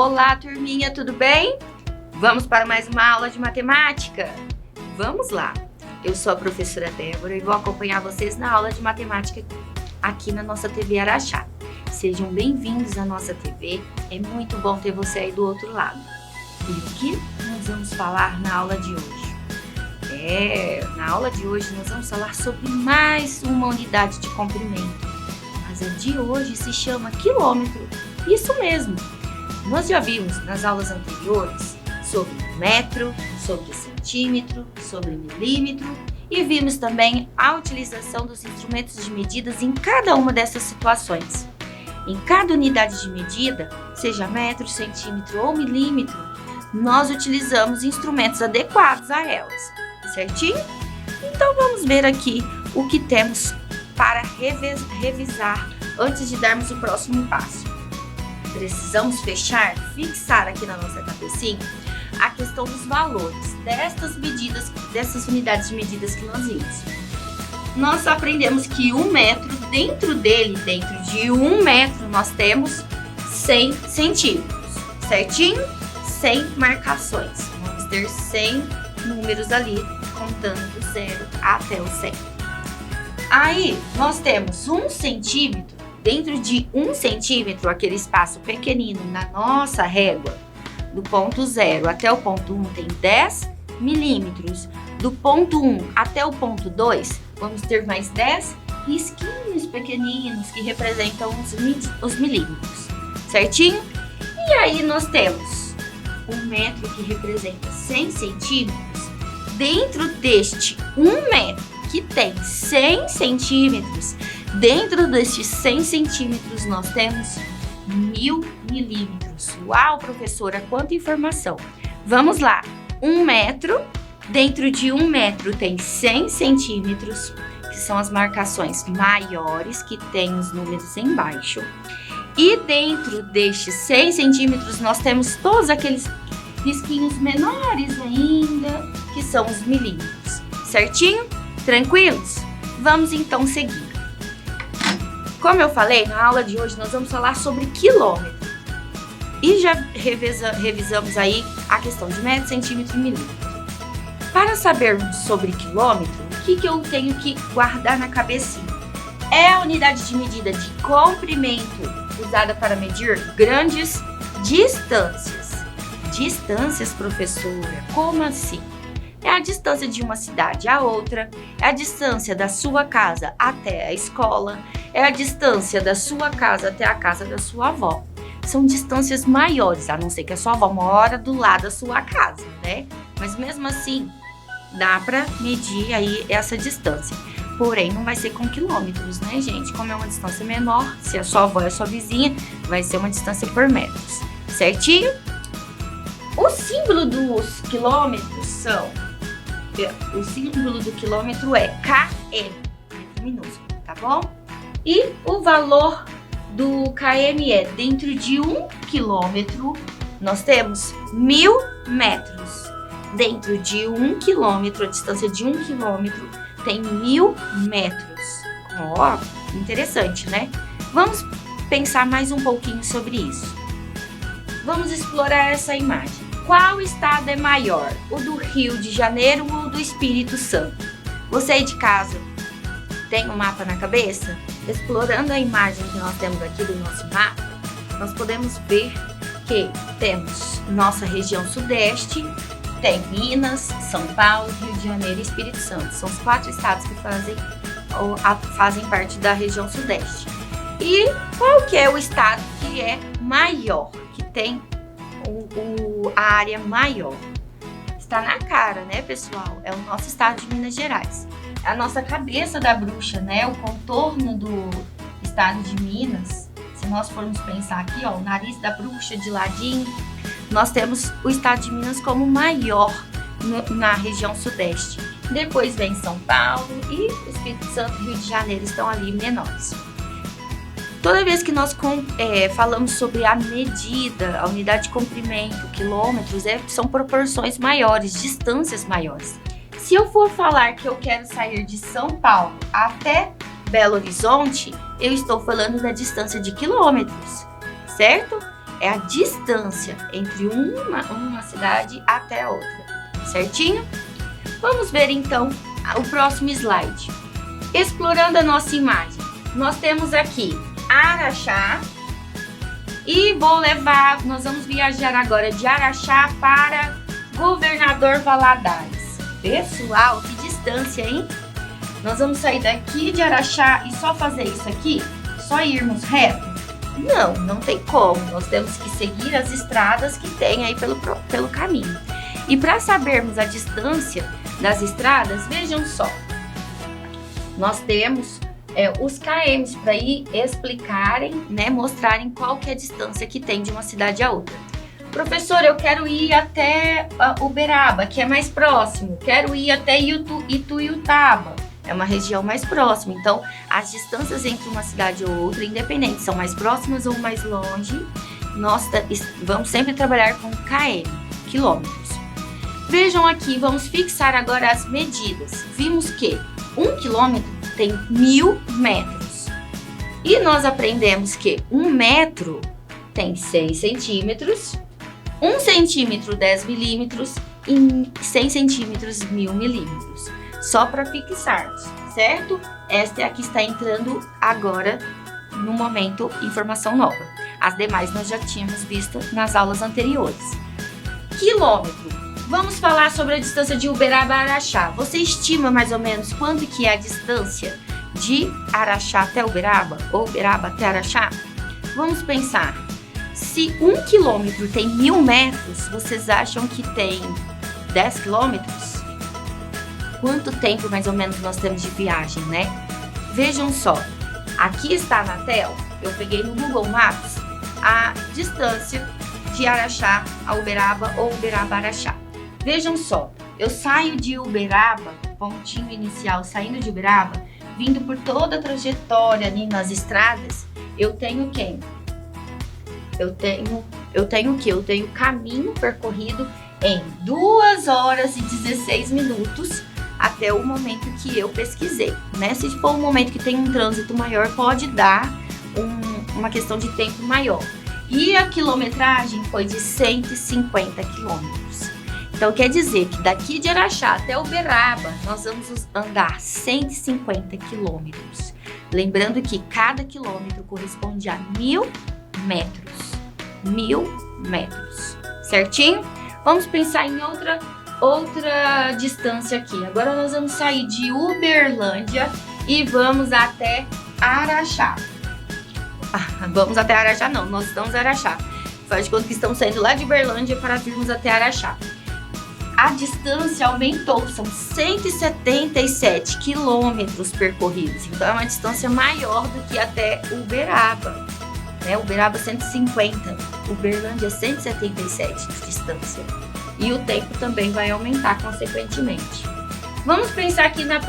Olá, turminha, tudo bem? Vamos para mais uma aula de matemática? Vamos lá! Eu sou a professora Débora e vou acompanhar vocês na aula de matemática aqui na nossa TV Araxá. Sejam bem-vindos à nossa TV, é muito bom ter você aí do outro lado. E o que nós vamos falar na aula de hoje? Na aula de hoje nós vamos falar sobre mais uma unidade de comprimento, mas a de hoje se chama quilômetro. Isso mesmo! Nós já vimos nas aulas anteriores sobre metro, sobre centímetro, sobre milímetro e vimos também a utilização dos instrumentos de medidas em cada uma dessas situações. Em cada unidade de medida, seja metro, centímetro ou milímetro, nós utilizamos instrumentos adequados a elas, certinho? Então vamos ver aqui o que temos para revisar antes de darmos o próximo passo. Precisamos fixar aqui na nossa cabecinha a questão dos valores destas medidas, dessas unidades de medidas que nós vimos. Nós aprendemos que 1 metro, dentro de 1 metro, nós temos 100 centímetros, certinho? 100 marcações. Vamos ter 100 números ali, contando do 0 até o 100. Aí, nós temos 1 centímetro. Dentro de 1 centímetro, aquele espaço pequenino na nossa régua, do ponto 0 até o ponto 1 tem 10 milímetros. Do ponto 1 até o ponto 2, vamos ter mais 10 risquinhos pequeninos que representam os milímetros, certinho? E aí nós temos 1 metro que representa 100 centímetros. Dentro deste 1 metro que tem 100 centímetros, dentro destes 100 centímetros nós temos 1000 milímetros. Uau, professora, quanta informação! Vamos lá, 1 metro, dentro de 1 metro tem 100 centímetros, que são as marcações maiores, que tem os números embaixo. E dentro destes 100 centímetros nós temos todos aqueles risquinhos menores ainda, que são os milímetros. Certinho? Tranquilos? Vamos então seguir. Como eu falei, na aula de hoje nós vamos falar sobre quilômetro. E já revisamos aí a questão de metro, centímetro e milímetro. Para sabermos sobre quilômetro, o que eu tenho que guardar na cabecinha? É a unidade de medida de comprimento usada para medir grandes distâncias. Distâncias, professora? Como assim? É a distância de uma cidade a outra, é a distância da sua casa até a escola, é a distância da sua casa até a casa da sua avó. São distâncias maiores, a não ser que a sua avó mora do lado da sua casa, né? Mas mesmo assim, dá para medir aí essa distância. Porém, não vai ser com quilômetros, né, gente? Como é uma distância menor, se a sua avó é a sua vizinha, vai ser uma distância por metros, certinho? O símbolo dos quilômetros o símbolo do quilômetro é km, letra minúscula, tá bom? E o valor do km é, dentro de 1 quilômetro, nós temos 1000 metros. Dentro de 1 quilômetro, a distância de 1 quilômetro tem 1000 metros. Ó, interessante, né? Vamos pensar mais um pouquinho sobre isso. Vamos explorar essa imagem. Qual estado é maior, o do Rio de Janeiro ou do Espírito Santo? Você aí de casa tem um mapa na cabeça? Explorando a imagem que nós temos aqui do nosso mapa, nós podemos ver que temos nossa região sudeste, tem Minas, São Paulo, Rio de Janeiro e Espírito Santo. São os 4 estados que fazem parte da região sudeste. E qual que é o estado que é maior, que tem a área maior? Está na cara, né, pessoal? É o nosso estado de Minas Gerais. É a nossa cabeça da bruxa, né? O contorno do estado de Minas. Se nós formos pensar aqui, ó, o nariz da bruxa de ladinho, nós temos o estado de Minas como maior na região sudeste. Depois vem São Paulo e Espírito Santo e Rio de Janeiro estão ali menores. Toda vez que nós falamos sobre a medida, a unidade de comprimento, quilômetros, são proporções maiores, distâncias maiores. Se eu for falar que eu quero sair de São Paulo até Belo Horizonte, eu estou falando da distância de quilômetros, certo? é a distância entre uma cidade até a outra, certinho? Vamos ver então o próximo slide. Explorando a nossa imagem, nós temos aqui Araxá e nós vamos viajar agora de Araxá para Governador Valadares. Pessoal, que distância, hein? Nós vamos sair daqui de Araxá e só fazer isso aqui? Só irmos reto? Não tem como. Nós temos que seguir as estradas que tem aí pelo caminho. E para sabermos a distância das estradas, vejam só. Nós temos os KMs para ir explicarem, né, mostrarem qual que é a distância que tem de uma cidade a outra. Professor, eu quero ir até Uberaba, que é mais próximo. Quero ir até Ituiutaba, é uma região mais próxima. Então, as distâncias entre uma cidade ou outra, independente, são mais próximas ou mais longe, nós vamos sempre trabalhar com km, quilômetros. Vejam aqui, vamos fixar agora as medidas. Vimos que 1 quilômetro tem 1000 metros. E nós aprendemos que 1 metro tem 6 centímetros, 1 centímetro 10 milímetros e 100 centímetros 1000 milímetros. Só para fixarmos, certo? Esta aqui está entrando agora no momento informação nova. As demais nós já tínhamos visto nas aulas anteriores. Quilômetro. Vamos falar sobre a distância de Uberaba a Araxá. Você estima mais ou menos quanto que é a distância de Araxá até Uberaba ou Uberaba até Araxá? Vamos pensar. Se 1 quilômetro tem 1000 metros, vocês acham que tem 10 quilômetros? Quanto tempo mais ou menos nós temos de viagem, né? Vejam só. Aqui está na tela, eu peguei no Google Maps a distância de Araxá a Uberaba ou Uberaba a Araxá. Vejam só, eu saio de Uberaba, pontinho inicial, saindo de Uberaba, vindo por toda a trajetória ali nas estradas, eu tenho quem? Eu tenho o quê? Eu tenho caminho percorrido em 2 horas e 16 minutos até o momento que eu pesquisei, né? Se for um momento que tem um trânsito maior, pode dar uma questão de tempo maior. E a quilometragem foi de 150 quilômetros. Então, quer dizer que daqui de Araxá até Uberaba, nós vamos andar 150 quilômetros. Lembrando que cada quilômetro corresponde a 1000 metros. 1000 metros, certinho? Vamos pensar em outra distância aqui. Agora nós vamos sair de Uberlândia e vamos até Araxá. Vamos até Araxá não, nós estamos em Araxá. Faz de conta que estamos saindo lá de Uberlândia para virmos até Araxá. A distância aumentou, são 177 quilômetros percorridos. Então é uma distância maior do que até Uberaba. Né? Uberaba 150, Uberlândia 177 de distância. E o tempo também vai aumentar consequentemente. Vamos pensar aqui no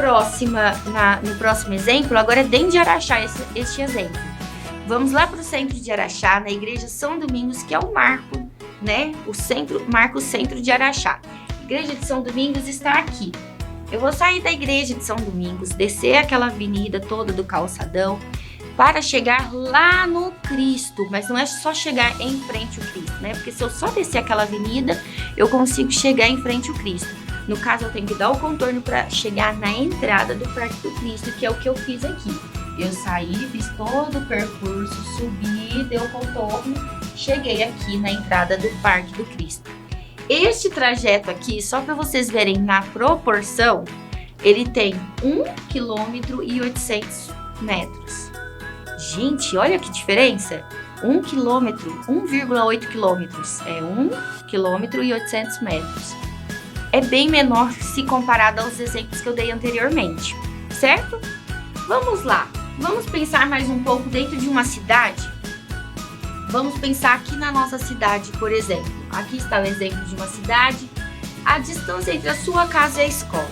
próximo exemplo, agora é dentro de Araxá este exemplo. Vamos lá para o centro de Araxá, na igreja São Domingos, que é o marco, né? Marca o centro de Araxá. A igreja de São Domingos está aqui. Eu vou sair da igreja de São Domingos, descer aquela avenida toda do calçadão, para chegar lá no Cristo, mas não é só chegar em frente ao Cristo, né? Porque se eu só descer aquela avenida, eu consigo chegar em frente ao Cristo. No caso, eu tenho que dar o contorno para chegar na entrada do Parque do Cristo, que é o que eu fiz aqui. Eu saí, fiz todo o percurso, subi, dei o contorno, cheguei aqui na entrada do Parque do Cristo. Este trajeto aqui, só para vocês verem na proporção, ele tem 1 km e 800 metros. Gente, olha que diferença! 1 quilômetro, 1,8 quilômetros, é 1 km e 800 metros. É bem menor se comparado aos exemplos que eu dei anteriormente, certo? Vamos lá, vamos pensar mais um pouco dentro de uma cidade. Vamos pensar aqui na nossa cidade, por exemplo. Aqui está o exemplo de uma cidade. A distância entre a sua casa e a escola.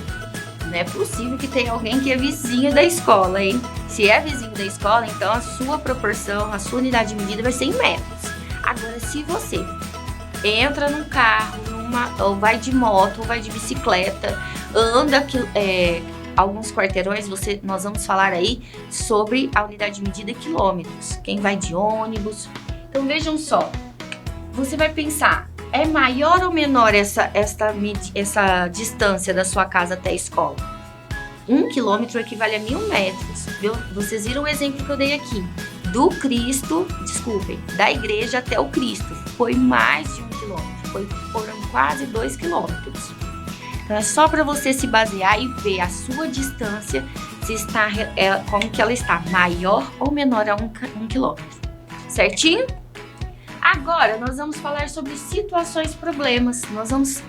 Não é possível que tenha alguém que é vizinho da escola, hein? Se é vizinho da escola, então a sua proporção, a sua unidade de medida vai ser em metros. Agora, se você entra num carro, ou vai de moto, ou vai de bicicleta, anda alguns quarteirões, nós vamos falar aí sobre a unidade de medida quilômetros. Quem vai de ônibus. Então, vejam só, você vai pensar, é maior ou menor essa distância da sua casa até a escola? 1 quilômetro equivale a 1000 metros. Viu? Vocês viram o exemplo que eu dei aqui. Da igreja até o Cristo. Foi mais de 1 quilômetro. Foram quase 2 quilômetros. Então é só para você se basear e ver a sua distância, se está, como que ela está, maior ou menor a 1 quilômetro. Certinho? Agora nós vamos falar sobre situações problemas. Nós vamos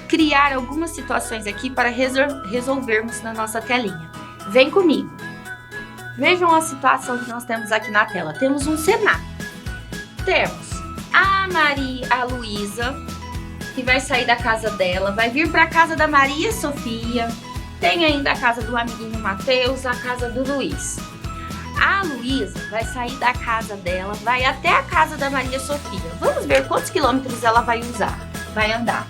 criar algumas situações aqui para resolvermos na nossa telinha. Vem comigo. Vejam a situação que nós temos aqui na tela. Temos um cenário. Temos a Luísa, que vai sair da casa dela, vai vir para a casa da Maria Sofia. Tem ainda a casa do amiguinho Mateus, a casa do Luiz. A Luísa vai sair da casa dela, vai até a casa da Maria Sofia. Vamos ver quantos quilômetros ela vai andar.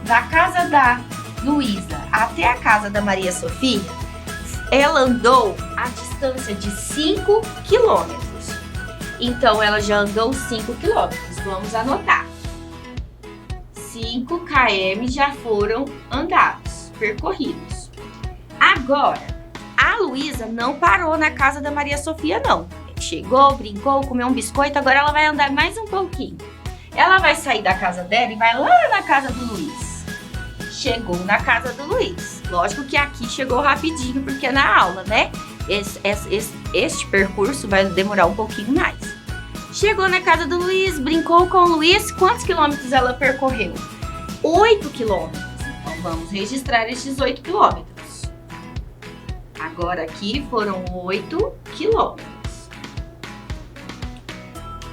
Da casa da Luísa até a casa da Maria Sofia, ela andou a distância de 5 quilômetros. Então, ela já andou 5 quilômetros. Vamos anotar. 5 km já foram andados, percorridos. Agora, a Luísa não parou na casa da Maria Sofia, não. Chegou, brincou, comeu um biscoito, agora ela vai andar mais um pouquinho. Ela vai sair da casa dela e vai lá na casa do Luiz. Chegou na casa do Luiz. Lógico que aqui chegou rapidinho, porque é na aula, né? Este percurso vai demorar um pouquinho mais. Chegou na casa do Luiz, brincou com o Luiz. Quantos quilômetros ela percorreu? 8 quilômetros. Então, vamos registrar estes 8 quilômetros. Agora aqui foram 8 quilômetros.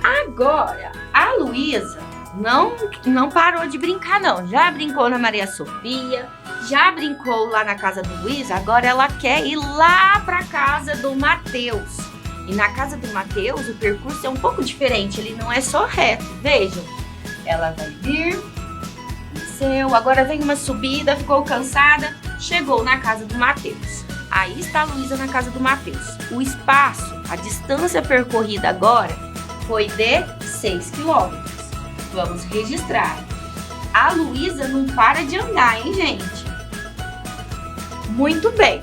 Agora, a Luísa não parou de brincar, não. Já brincou na Maria Sofia, já brincou lá na casa do Luiz, agora ela quer ir lá para a casa do Mateus. E na casa do Mateus, o percurso é um pouco diferente, ele não é só reto. Vejam, ela vai vir, desceu, agora vem uma subida, ficou cansada, chegou na casa do Mateus. Aí está a Luísa na casa do Mateus. O espaço, a distância percorrida agora foi de 6 quilômetros. Vamos registrar. A Luísa não para de andar, hein, gente? Muito bem.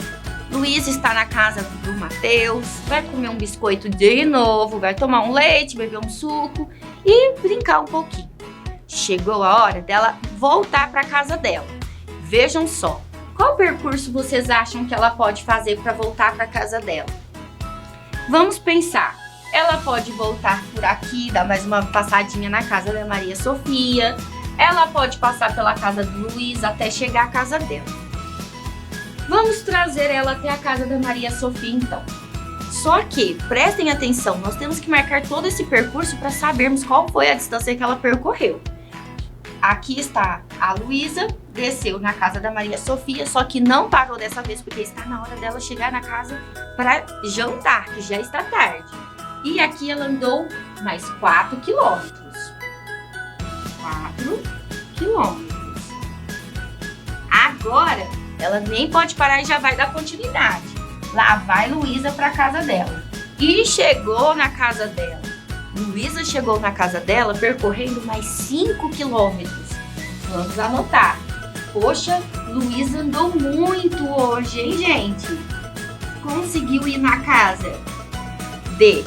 Luísa está na casa do Mateus, vai comer um biscoito de novo, vai tomar um leite, beber um suco e brincar um pouquinho. Chegou a hora dela voltar para a casa dela. Vejam só, qual percurso vocês acham que ela pode fazer para voltar para a casa dela? Vamos pensar. Ela pode voltar por aqui, dar mais uma passadinha na casa da Maria Sofia. Ela pode passar pela casa do Luiz até chegar à casa dela. Vamos trazer ela até a casa da Maria Sofia, então. Só que, prestem atenção, nós temos que marcar todo esse percurso para sabermos qual foi a distância que ela percorreu. Aqui está a Luísa, desceu na casa da Maria Sofia, só que não parou dessa vez, porque está na hora dela chegar na casa para jantar, que já está tarde. E aqui ela andou mais 4 quilômetros. 4 quilômetros. Agora, ela nem pode parar e já vai dar continuidade. Lá vai Luísa para a casa dela. E chegou na casa dela. Luísa chegou na casa dela percorrendo mais 5 quilômetros. Vamos anotar. Poxa, Luísa andou muito hoje, hein, gente? Conseguiu ir na casa de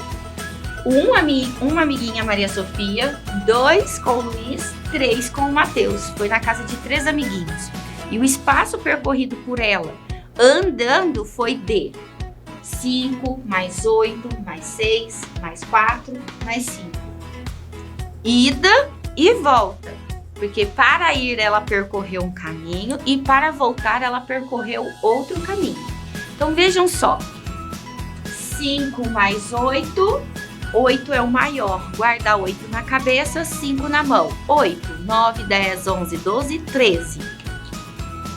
uma amiguinha Maria Sofia, 2 com o Luiz, 3 com o Mateus. Foi na casa de 3 amiguinhos. E o espaço percorrido por ela andando foi de 5, mais 8, mais 6, mais 4, mais 5. Ida e volta. Porque para ir ela percorreu um caminho e para voltar ela percorreu outro caminho. Então vejam só. 5 mais 8, 8 é o maior. Guarda 8 na cabeça, 5 na mão. 8, 9, 10, 11, 12, 13.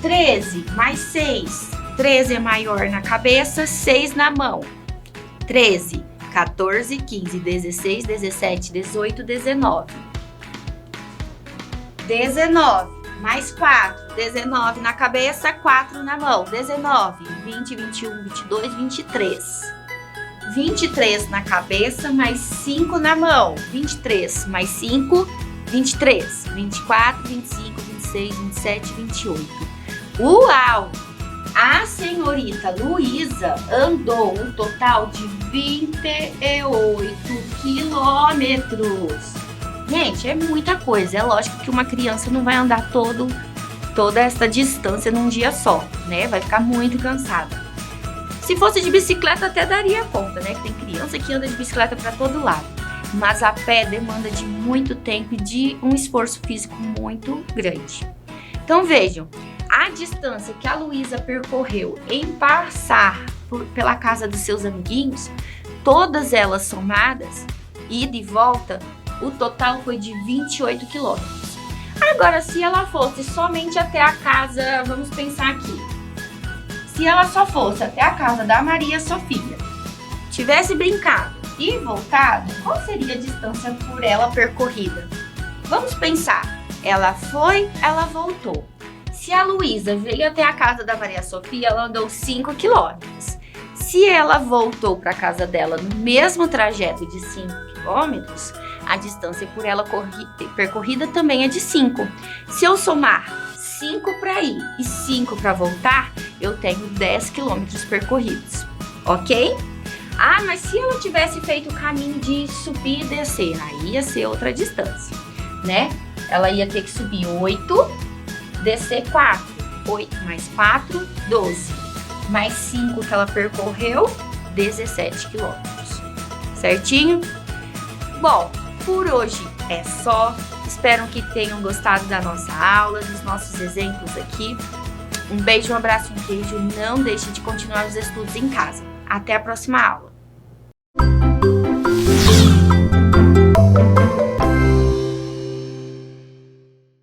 13 mais 6. 13 é maior na cabeça, 6 na mão. 13, 14, 15, 16, 17, 18, 19. 19 mais 4. 19 na cabeça, 4 na mão. 19, 20, 21, 22, 23. 23 na cabeça, mais 5 na mão. 23 mais 5, 23. 24, 25, 26, 27, 28. Uau! A senhorita Luísa andou um total de 28 quilômetros. Gente, é muita coisa. É lógico que uma criança não vai andar toda essa distância num dia só, né? Vai ficar muito cansada. Se fosse de bicicleta até daria conta, né? Que tem criança que anda de bicicleta para todo lado. Mas a pé demanda de muito tempo e de um esforço físico muito grande. Então vejam, a distância que a Luísa percorreu em passar pela casa dos seus amiguinhos, todas elas somadas, ida e volta, o total foi de 28 quilômetros. Agora, se ela fosse somente até a casa, vamos pensar aqui. Se ela só fosse até a casa da Maria Sofia, tivesse brincado e voltado, qual seria a distância por ela percorrida? Vamos pensar. Ela foi, ela voltou. Se a Luísa veio até a casa da Maria Sofia, ela andou 5 quilômetros. Se ela voltou para a casa dela no mesmo trajeto de 5 quilômetros, a distância por ela percorrida também é de 5. Se eu somar 5 para ir e 5 para voltar, eu tenho 10 quilômetros percorridos, ok? Ah, mas se ela tivesse feito o caminho de subir e descer, aí ia ser outra distância, né? Ela ia ter que subir 8, descer 4. 8 mais 4, 12. Mais 5 que ela percorreu, 17 quilômetros. Certinho? Bom, por hoje é só. Espero que tenham gostado da nossa aula, dos nossos exemplos aqui. Um beijo, um abraço, um queijo. Não deixe de continuar os estudos em casa. Até a próxima aula.